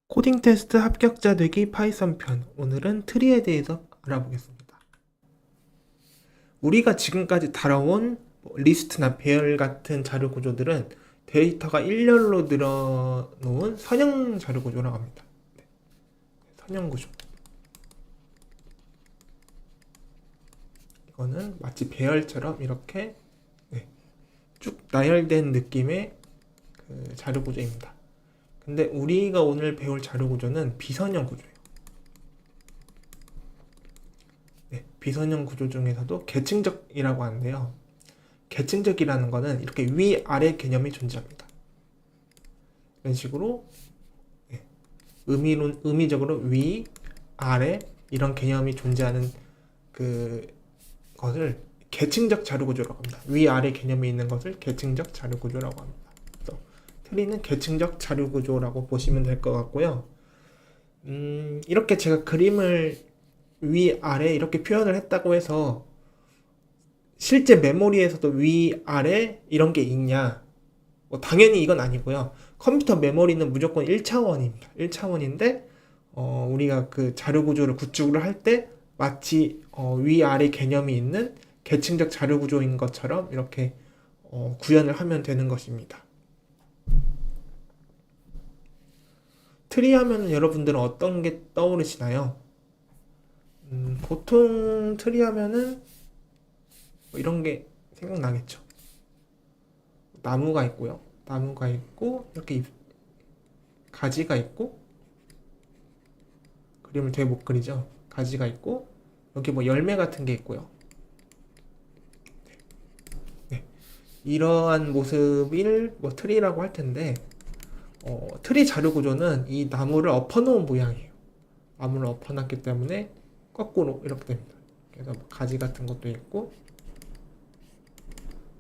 코딩 테스트 합격자 되기 파이썬 편. 오늘은 트리에 대해서 알아보겠습니다. 우리가 지금까지 다뤄온 리스트나 배열 같은 자료 구조들은 데이터가 일렬로 늘어놓은 선형 자료 구조라고 합니다. 선형 구조. 이거는 마치 배열처럼 이렇게 쭉 나열된 느낌의 자료 구조입니다. 근데 우리가 오늘 배울 자료 구조는 비선형 구조예요. 비선형 구조 중에서도 계층적이라고 하는데요. 계층적이라는 거는 이렇게 위아래 개념이 존재합니다. 이런 식으로 의미적으로 위, 아래 이런 개념이 존재하는 것을 계층적 자료 구조라고 합니다. 위아래 개념이 있는 것을 계층적 자료 구조라고 합니다. 그래서 트리는 계층적 자료 구조라고 보시면 될 것 같고요. 이렇게 제가 그림을 위아래 이렇게 표현을 했다고 해서 실제 메모리에서도 위아래 이런 게 있냐? 당연히 이건 아니고요. 컴퓨터 메모리는 무조건 1차원입니다. 1차원인데 우리가 그 자료 구조를 구축을 할 때 마치 위아래 개념이 있는 계층적 자료 구조인 것처럼 이렇게 구현을 하면 되는 것입니다. 트리 하면 여러분들은 어떤 게 떠오르시나요? 보통 트리 하면은 이런 게 생각나겠죠. 나무가 있고요. 나무가 있고 이렇게 가지가 있고 그림을 되게 못 그리죠. 가지가 있고 여기 뭐 열매 같은 게 있고요. 이러한 모습을 뭐 트리라고 할 텐데 트리 자료 구조는 이 나무를 엎어놓은 모양이에요. 나무를 엎어놨기 때문에 거꾸로 이렇게 됩니다. 그래서 뭐 가지 같은 것도 있고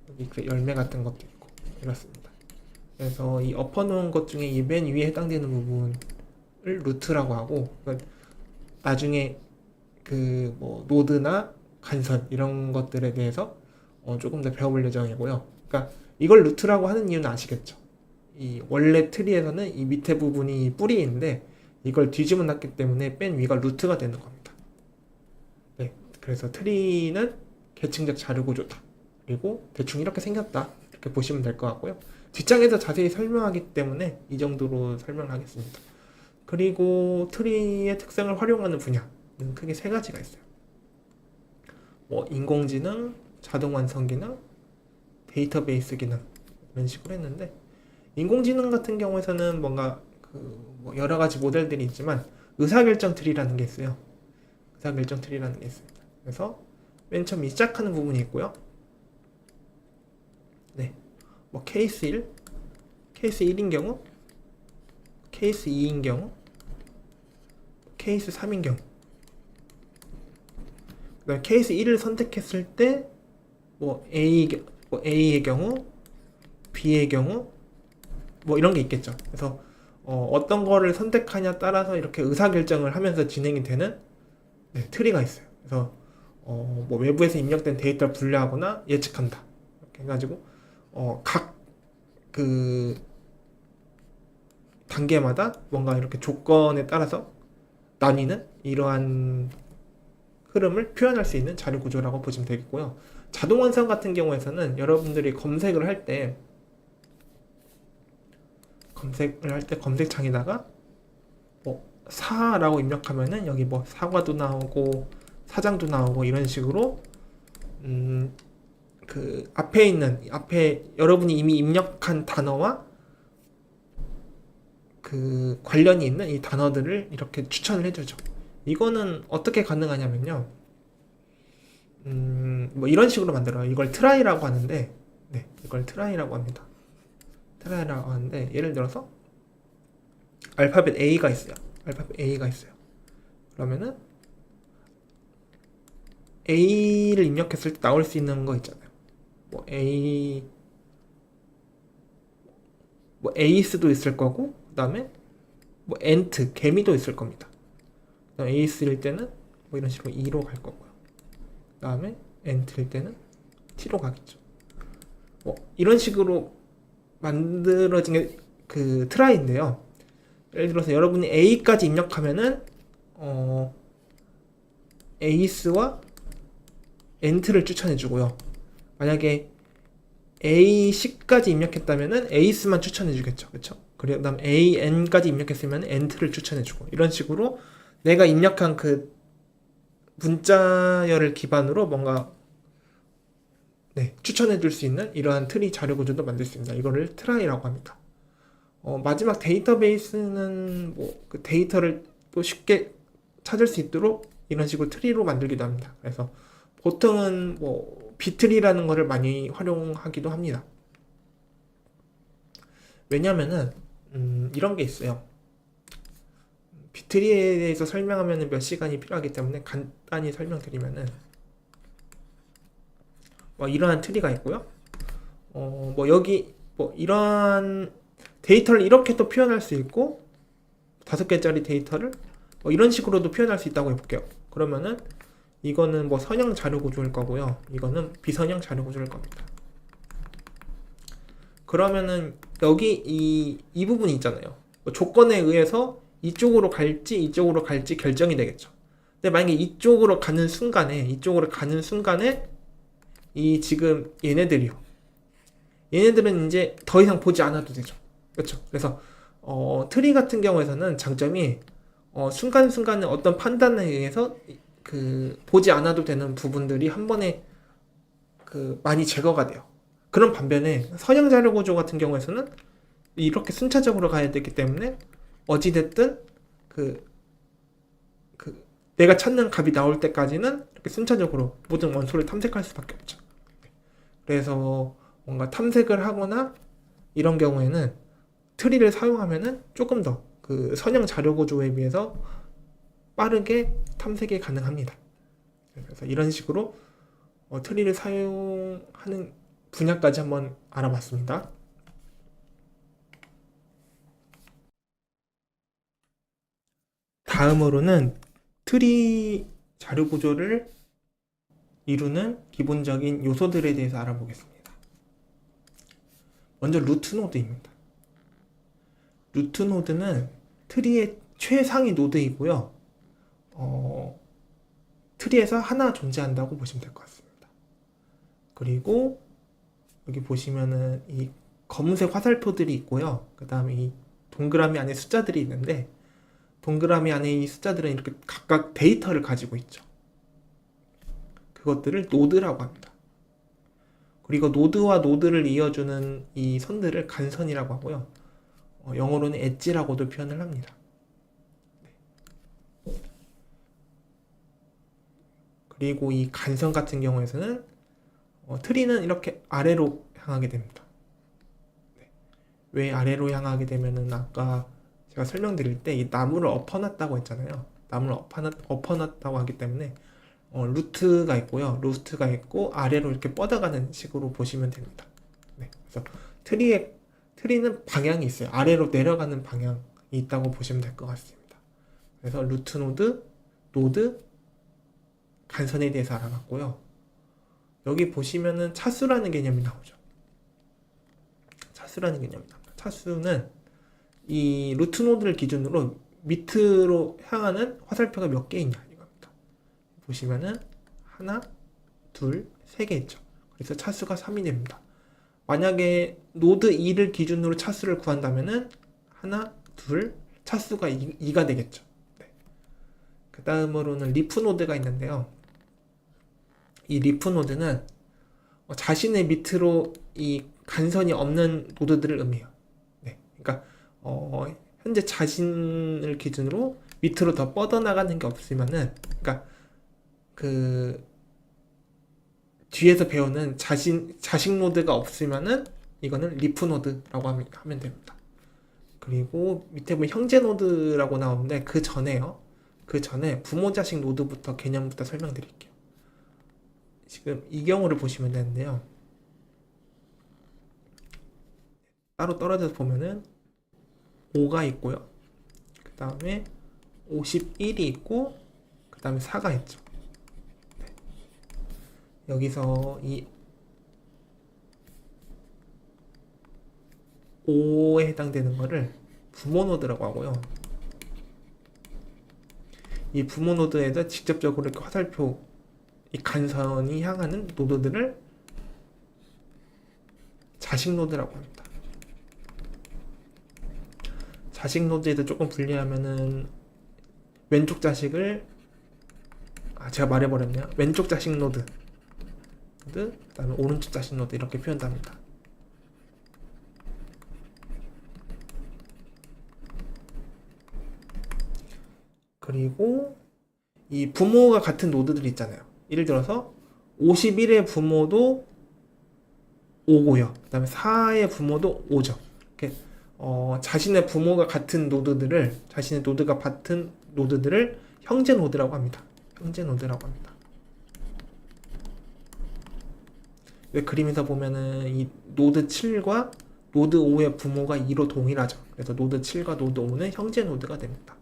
여기 열매 같은 것도 있고 이렇습니다. 그래서 이 엎어놓은 것 중에 이 맨 위에 해당되는 부분을 루트라고 하고, 그러니까 나중에 그 뭐 노드나 간선 이런 것들에 대해서 조금 더 배워볼 예정이고요. 그러니까 이걸 루트라고 하는 이유는 아시겠죠? 이 원래 트리에서는 이 밑에 부분이 뿌리인데 이걸 뒤집어 놨기 때문에 맨 위가 루트가 되는 겁니다. 네, 그래서 트리는 계층적 자료 구조다. 그리고 대충 이렇게 생겼다. 이렇게 보시면 될 것 같고요. 뒷장에서 자세히 설명하기 때문에 이 정도로 설명을 하겠습니다. 그리고 트리의 특성을 활용하는 분야는 크게 세 가지가 있어요. 뭐 인공지능, 자동 완성 기능, 데이터베이스 기능 이런 식으로 했는데, 인공지능 같은 경우에서는 뭔가 뭐 여러 가지 모델들이 있지만 의사결정 트리라는 게 있어요. 의사결정 트리라는 게 있습니다. 그래서 맨 처음 시작하는 부분이 있고요. 네, 뭐 케이스 1, 케이스 1인 경우, 케이스 2인 경우, 케이스 3인 경우. 그다음 케이스 1을 선택했을 때 뭐 A의 경우, B의 경우 뭐 이런 게 있겠죠. 그래서 어떤 거를 선택하냐 따라서 이렇게 의사결정을 하면서 진행이 되는 트리가 있어요. 그래서 뭐 외부에서 입력된 데이터를 분류하거나 예측한다. 이렇게 해가지고 각 그 단계마다 뭔가 이렇게 조건에 따라서 나뉘는 이러한 흐름을 표현할 수 있는 자료 구조라고 보시면 되겠고요. 자동 완성 같은 경우에서는 여러분들이 검색을 할 때 검색창에다가 뭐 사라고 입력하면은 여기 뭐 사과도 나오고 사장도 나오고 이런 식으로 그 앞에 여러분이 이미 입력한 단어와 그 관련이 있는 이 단어들을 이렇게 추천을 해주죠. 이거는 어떻게 가능하냐면요. 뭐 이런 식으로 만들어요. 이걸 트라이라고 하는데, 이걸 트라이라고 합니다. 트라이라고 하는데, 예를 들어서 알파벳 A가 있어요. 알파벳 A가 있어요. 그러면은 A를 입력했을 때 나올 수 있는 거 있잖아요. 뭐 뭐 에이스도 있을 거고, 그다음에 뭐 엔트, 개미도 있을 겁니다. 그다음 에이스일 때는 뭐 이런 식으로 2로 갈 거고요. 그다음에 엔트일 때는 T로 가겠죠. 뭐 이런 식으로 만들어진 게 그 트라이인데요. 예를 들어서 여러분이 A까지 입력하면은 에이스와 엔트를 추천해 주고요. 만약에 A10까지 입력했다면은 에이스만 추천해 주겠죠. 그렇죠? 그다음 AN까지 입력했으면 엔트를 추천해 주고 이런 식으로 내가 입력한 그 문자열을 기반으로 뭔가 추천해 줄 수 있는 이러한 트리 자료 구조도 만들 수 있습니다. 이거를 트라이라고 합니다. 마지막 데이터베이스는 뭐 그 데이터를 또 쉽게 찾을 수 있도록 이런 식으로 트리로 만들기도 합니다. 그래서 보통은 뭐 비트리라는 거를 많이 활용하기도 합니다. 왜냐면은 이런 게 있어요. 비트리에 대해서 설명하면 몇 시간이 필요하기 때문에 간단히 설명드리면은 뭐 이러한 트리가 있고요. 뭐 여기 뭐 이러한 데이터를 이렇게 또 표현할 수 있고 5개짜리 데이터를 뭐 이런 식으로도 표현할 수 있다고 해볼게요. 그러면은 이거는 뭐 선형 자료 구조일 거고요. 이거는 비선형 자료 구조일 겁니다. 그러면은 여기 이 부분이 있잖아요. 뭐 조건에 의해서 이쪽으로 갈지 결정이 되겠죠. 근데 만약에 이쪽으로 가는 순간에 이 지금 얘네들은 이제 더 이상 보지 않아도 되죠. 그렇죠? 그래서 트리 같은 경우에서는 장점이 순간순간에 어떤 판단에 의해서 그 보지 않아도 되는 부분들이 한 번에 그 많이 제거가 돼요. 그런 반면에 선형 자료 구조 같은 경우에서는 이렇게 순차적으로 가야 되기 때문에 어찌됐든 그 내가 찾는 값이 나올 때까지는 이렇게 순차적으로 모든 원소를 탐색할 수밖에 없죠. 그래서 뭔가 탐색을 하거나 이런 경우에는 트리를 사용하면은 조금 더 그 선형 자료 구조에 비해서 빠르게 탐색이 가능합니다. 그래서 이런 식으로 트리를 사용하는 분야까지 한번 알아봤습니다. 다음으로는 트리 자료 구조를 이루는 기본적인 요소들에 대해서 알아보겠습니다. 먼저 루트 노드입니다. 루트 노드는 트리의 최상위 노드이고요. 트리에서 하나 존재한다고 보시면 될 것 같습니다. 그리고 여기 보시면은 이 검은색 화살표들이 있고요. 그 다음에 이 동그라미 안에 숫자들이 있는데 동그라미 안에 이 숫자들은 이렇게 각각 데이터를 가지고 있죠. 그것들을 노드라고 합니다. 그리고 노드와 노드를 이어주는 이 선들을 간선이라고 하고요. 영어로는 엣지라고도 표현을 합니다. 그리고 이 간선 같은 경우에서는 트리는 이렇게 아래로 향하게 됩니다. 왜 아래로 향하게 되면은 아까 제가 설명드릴 때 이 나무를 엎어놨다고 했잖아요. 나무를 엎어놨다고 하기 때문에 루트가 있고요. 루트가 있고 아래로 이렇게 뻗어가는 식으로 보시면 됩니다. 그래서 트리는 방향이 있어요. 아래로 내려가는 방향이 있다고 보시면 될 것 같습니다. 그래서 루트 노드, 간선에 대해서 알아봤고요. 여기 보시면은 차수라는 개념이 나오죠. 차수는 이 루트 노드를 기준으로 밑으로 향하는 화살표가 몇 개 있냐 이겁니다. 보시면은 하나, 둘, 세 개 있죠. 그래서 차수가 3이 됩니다. 만약에 노드 2를 기준으로 차수를 구한다면은 하나, 둘, 차수가 2가 되겠죠. 그 다음으로는 리프 노드가 있는데요. 이 리프 노드는 자신의 밑으로 이 간선이 없는 노드들을 의미해요. 그러니까 현재 자신을 기준으로 밑으로 더 뻗어나가는 게 없으면은, 그러니까 그 뒤에서 배우는 자식 노드가 없으면은 이거는 리프 노드라고 하면 됩니다. 그리고 밑에 보면 형제 노드라고 나오는데 그 전에 부모 자식 노드부터 개념부터 설명드릴게요. 지금 이 경우를 보시면 되는데요. 따로 떨어져서 보면은 5가 있고요. 그 다음에 51이 있고 그 다음에 4가 있죠. 여기서 이 5에 해당되는 거를 부모 노드라고 하고요. 이 부모 노드에다 직접적으로 이렇게 화살표 이 간선이 향하는 노드들을 자식 노드라고 합니다. 자식 노드에도 조금 분리하면은 왼쪽 자식을 제가 말해버렸네요. 왼쪽 자식 노드, 그 다음에 오른쪽 자식 노드 이렇게 표현합니다. 그리고 이 부모가 같은 노드들 있잖아요. 예를 들어서 51의 부모도 5고요. 그 다음에 4의 부모도 5죠. 이렇게 자신의 부모가 같은 노드들을, 자신의 노드가 같은 노드들을 형제 노드라고 합니다. 형제 노드라고 합니다. 왜 그림에서 보면은 이 노드 7과 노드 5의 부모가 2로 동일하죠. 그래서 노드 7과 노드 5는 형제 노드가 됩니다.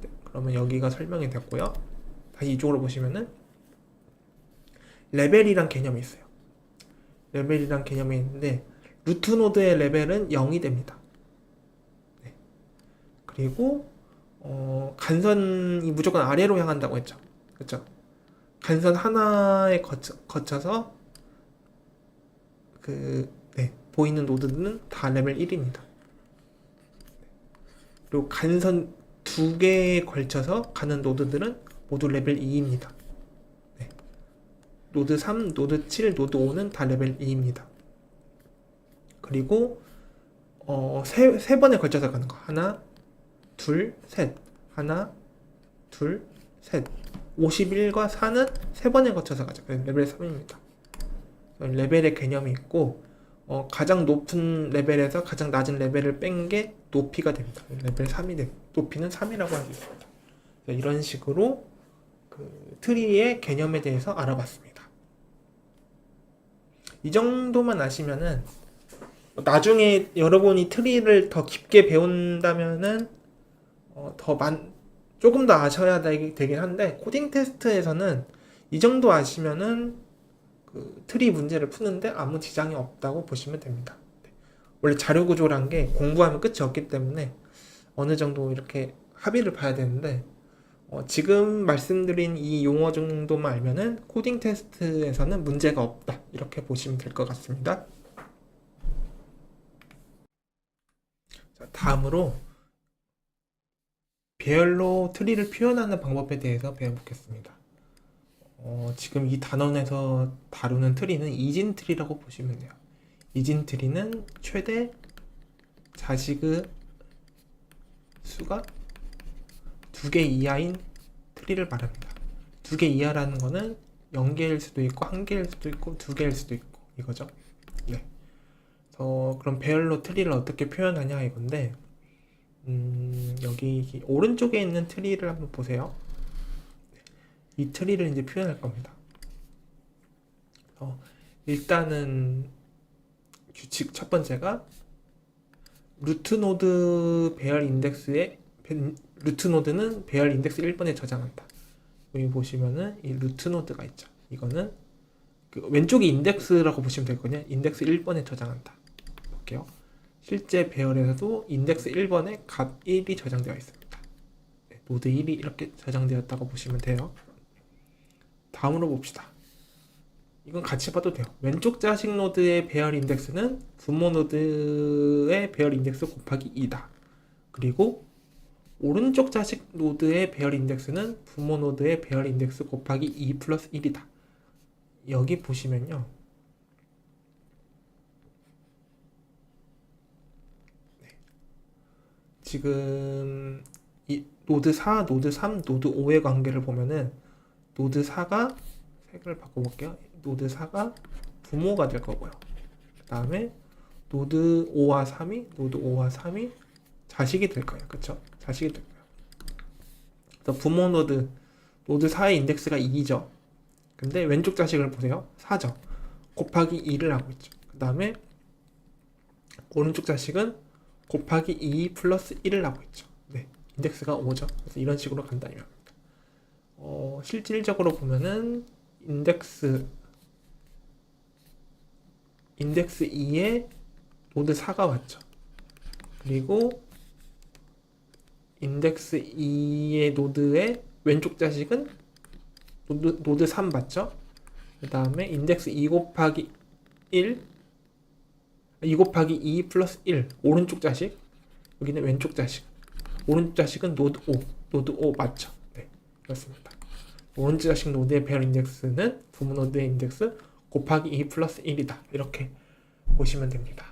네, 그러면 여기가 설명이 됐고요. 다시 이쪽으로 보시면은 레벨이란 개념이 있어요. 레벨이란 개념이 있는데 루트 노드의 레벨은 0이 됩니다. 네. 그리고 간선이 무조건 아래로 향한다고 했죠. 그렇죠? 간선 하나에 거쳐서 보이는 노드는 다 레벨 1입니다. 그리고 간선 두 개에 걸쳐서 가는 노드들은 모두 레벨 2입니다. 네. 노드 3, 노드 7, 노드 5는 다 레벨 2입니다. 그리고 세 번에 걸쳐서 가는 거. 하나, 둘, 셋. 하나, 둘, 셋. 51과 4는 세 번에 거쳐서 가죠. 레벨 3입니다. 레벨의 개념이 있고 가장 높은 레벨에서 가장 낮은 레벨을 뺀 게 높이가 됩니다. 레벨 3이 됩니다. 높이는 3이라고 할 수 있습니다. 이런 식으로 그 트리의 개념에 대해서 알아봤습니다. 이 정도만 아시면은 나중에 여러분이 트리를 더 깊게 배운다면은 조금 더 아셔야 되긴 한데 코딩 테스트에서는 이 정도 아시면은 그 트리 문제를 푸는데 아무 지장이 없다고 보시면 됩니다. 원래 자료 구조란 게 공부하면 끝이 없기 때문에 어느 정도 이렇게 합의를 봐야 되는데 지금 말씀드린 이 용어 정도만 알면은 코딩 테스트에서는 문제가 없다 이렇게 보시면 될 것 같습니다. 자, 다음으로 배열로 트리를 표현하는 방법에 대해서 배워보겠습니다. 지금 이 단원에서 다루는 트리는 이진 트리라고 보시면 돼요. 이진 트리는 최대 자식의 수가 2개 이하인 트리를 말합니다. 2개 이하라는 거는 0개일 수도 있고 1개일 수도 있고 2개일 수도 있고 이거죠. 네. 그럼 배열로 트리를 어떻게 표현하냐 이건데 여기 오른쪽에 있는 트리를 한번 보세요. 이 트리를 이제 표현할 겁니다. 일단은 규칙 첫 번째가 루트 노드 배열 인덱스에 루트 노드는 배열 인덱스 1번에 저장한다. 여기 보시면은 이 루트 노드가 있죠. 이거는 그 왼쪽이 인덱스라고 보시면 되거든요. 인덱스 1번에 저장한다. 볼게요. 실제 배열에서도 인덱스 1번에 값 1이 저장되어 있습니다. 네, 노드 1이 이렇게 저장되었다고 보시면 돼요. 다음으로 봅시다. 이건 같이 봐도 돼요. 왼쪽 자식 노드의 배열 인덱스는 부모 노드의 배열 인덱스 곱하기 2다. 그리고 오른쪽 자식 노드의 배열 인덱스는 부모 노드의 배열 인덱스 곱하기 2 플러스 1이다. 여기 보시면요. 네. 지금 이 노드 4, 노드 3, 노드 5의 관계를 보면은 노드 4가 색을 바꿔볼게요. 노드 4가 부모가 될 거고요. 그 다음에 노드 5와 3이 자식이 될 거예요. 그쵸? 자식이 될 거예요. 그래서 부모 노드 4의 인덱스가 2죠. 근데 왼쪽 자식을 보세요. 4죠. 곱하기 2를 하고 있죠. 그 다음에 오른쪽 자식은 곱하기 2 플러스 1을 하고 있죠. 네, 인덱스가 5죠. 그래서 이런 식으로 간단히 합니다. 실질적으로 보면은 인덱스 2에 노드 4가 왔죠. 그리고 인덱스 2의 노드의 왼쪽 자식은 노드 3 맞죠? 그 다음에 인덱스 2 곱하기 1, 2 곱하기 2 플러스 1 오른쪽 자식, 여기는 왼쪽 자식, 오른쪽 자식은 노드 5 맞죠? 네, 그렇습니다. 오른쪽 자식 노드의 배열 인덱스는 부모 노드의 인덱스 곱하기 2 플러스 1이다. 이렇게 보시면 됩니다.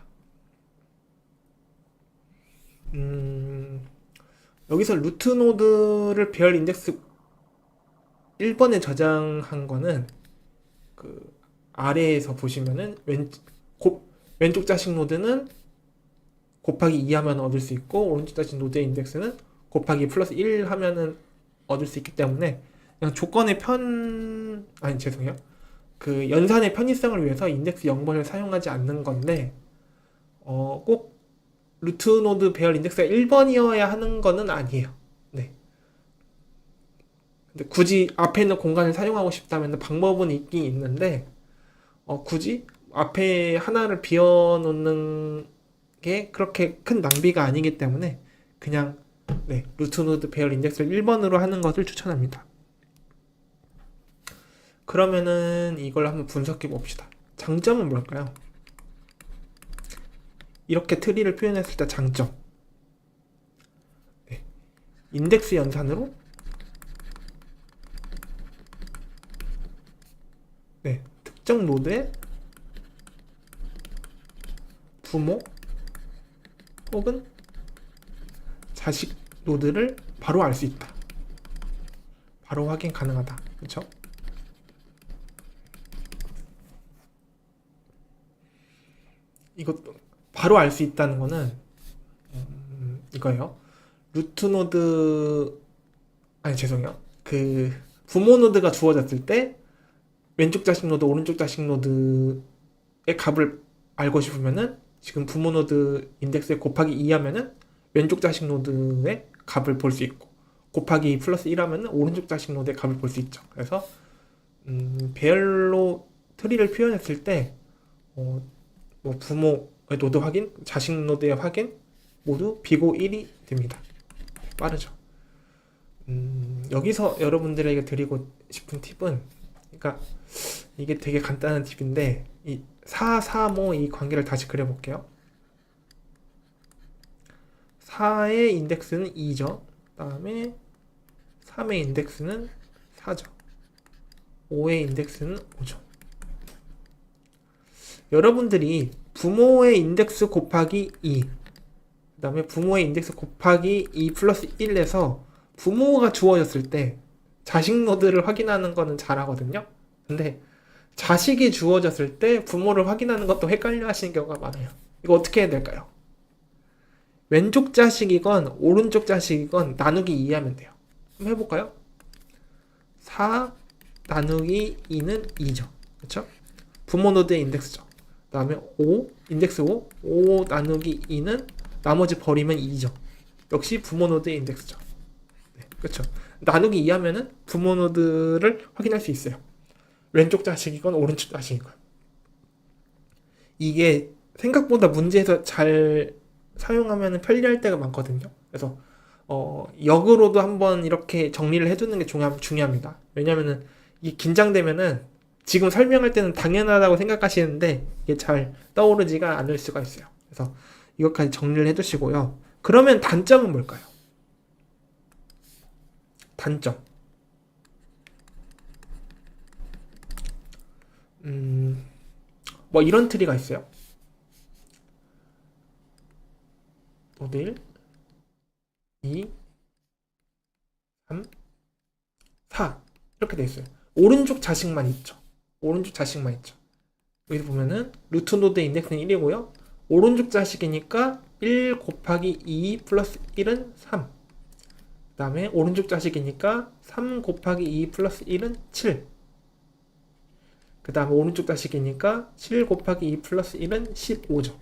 여기서 루트 노드를 배열 인덱스 1번에 저장한 거는 그 아래에서 보시면은 왼쪽 자식 노드는 곱하기 2 하면 얻을 수 있고 오른쪽 자식 노드의 인덱스는 곱하기 플러스 1 하면은 얻을 수 있기 때문에 그냥 조건의 죄송해요. 그 연산의 편의성을 위해서 인덱스 0번을 사용하지 않는 건데 꼭 루트 노드 배열 인덱스가 1번이어야 하는 거는 아니에요. 네. 근데 굳이 앞에 있는 공간을 사용하고 싶다면 방법은 있긴 있는데 굳이 앞에 하나를 비워놓는 게 그렇게 큰 낭비가 아니기 때문에 그냥 네, 루트 노드 배열 인덱스를 1번으로 하는 것을 추천합니다. 그러면은 이걸 한번 분석해 봅시다. 장점은 뭘까요? 이렇게 트리를 표현했을 때 장점. 네. 인덱스 연산으로 네, 특정 노드의 부모 혹은 자식 노드를 바로 알 수 있다. 바로 확인 가능하다. 그렇죠? 이것도 바로 알 수 있다는 거는 이거예요. 루트 노드 죄송해요. 그 부모 노드가 주어졌을 때 왼쪽 자식 노드, 오른쪽 자식 노드의 값을 알고 싶으면은 지금 부모 노드 인덱스에 곱하기 2 하면은 왼쪽 자식 노드의 값을 볼 수 있고 곱하기 2 플러스 1 하면은 오른쪽 자식 노드의 값을 볼 수 있죠. 그래서 배열로 트리를 표현했을 때 뭐 부모의 노드 확인, 자식 노드의 확인 모두 비고 1이 됩니다. 빠르죠. 여기서 여러분들에게 드리고 싶은 팁은 그러니까 이게 되게 간단한 팁인데 이 4, 3, 5 이 관계를 다시 그려볼게요. 4의 인덱스는 2죠. 그 다음에 3의 인덱스는 4죠. 5의 인덱스는 5죠. 여러분들이 부모의 인덱스 곱하기 2, 그 다음에 부모의 인덱스 곱하기 2 플러스 1에서 부모가 주어졌을 때 자식 노드를 확인하는 거는 잘하거든요. 근데 자식이 주어졌을 때 부모를 확인하는 것도 헷갈려 하시는 경우가 많아요. 이거 어떻게 해야 될까요? 왼쪽 자식이건 오른쪽 자식이건 나누기 2 하면 돼요. 한번 해볼까요? 4 나누기 2는 2죠. 그렇죠? 부모 노드의 인덱스죠. 그 다음에 5, 인덱스 5 나누기 2는 나머지 버리면 2죠. 역시 부모 노드의 인덱스죠. 네, 그렇죠. 나누기 2 하면은 부모 노드를 확인할 수 있어요. 왼쪽 자식이건 오른쪽 자식이건. 이게 생각보다 문제에서 잘 사용하면 편리할 때가 많거든요. 그래서 역으로도 한번 이렇게 정리를 해두는 게 중요합니다. 왜냐면은 이게 긴장되면은 지금 설명할 때는 당연하다고 생각하시는데 이게 잘 떠오르지가 않을 수가 있어요. 그래서 이것까지 정리를 해두시고요. 그러면 단점은 뭘까요? 단점. 뭐 이런 트리가 있어요. 노드 1, 2, 3, 4 이렇게 돼 있어요. 오른쪽 자식만 있죠. 오른쪽 자식만 있죠. 여기 보면은 루트 노드 인덱스는 1이고요. 오른쪽 자식이니까 1 곱하기 2 플러스 1은 3. 그 다음에 오른쪽 자식이니까 3 곱하기 2 플러스 1은 7. 그 다음에 오른쪽 자식이니까 7 곱하기 2 플러스 1은 15죠.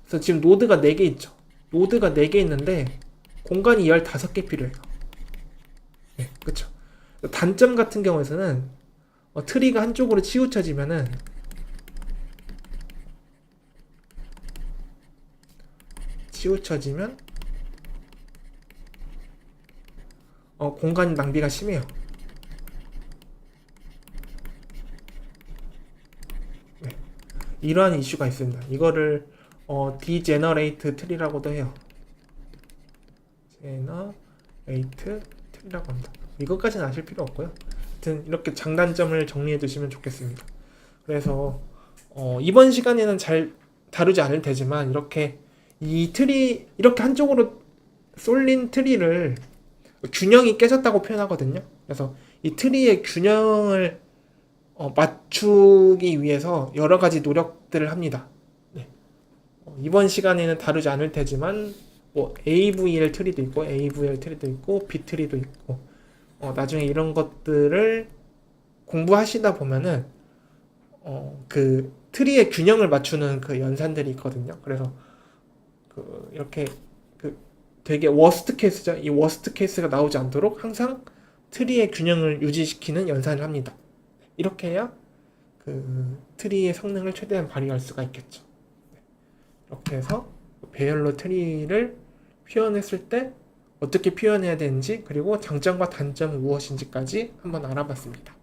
그래서 지금 노드가 4개 있죠. 노드가 4개 있는데 공간이 15개 필요해요. 네, 그쵸. 단점 같은 경우에서는 트리가 한쪽으로 치우쳐지면은 치우쳐지면 공간 낭비가 심해요. 네. 이러한 이슈가 있습니다. 이거를 디제너레이트 트리라고도 해요. 제너레이트 트리라고 합니다. 이것까지는 아실 필요 없고요. 하여튼 이렇게 장단점을 정리해 두시면 좋겠습니다. 그래서 이번 시간에는 잘 다루지 않을 테지만 이렇게 이 트리 이렇게 한쪽으로 쏠린 트리를 균형이 깨졌다고 표현하거든요. 그래서 이 트리의 균형을 맞추기 위해서 여러 가지 노력들을 합니다. 네. 이번 시간에는 다루지 않을 테지만 뭐 AVL 트리도 있고 AVL 트리도 있고 B 트리도 있고 나중에 이런 것들을 공부하시다 보면은 그 트리의 균형을 맞추는 그 연산들이 있거든요. 그래서 이렇게 되게 워스트 케이스죠. 이 워스트 케이스가 나오지 않도록 항상 트리의 균형을 유지시키는 연산을 합니다. 이렇게 해야 그 트리의 성능을 최대한 발휘할 수가 있겠죠. 이렇게 해서 배열로 트리를 표현했을 때 어떻게 표현해야 되는지 그리고 장점과 단점은 무엇인지까지 한번 알아봤습니다.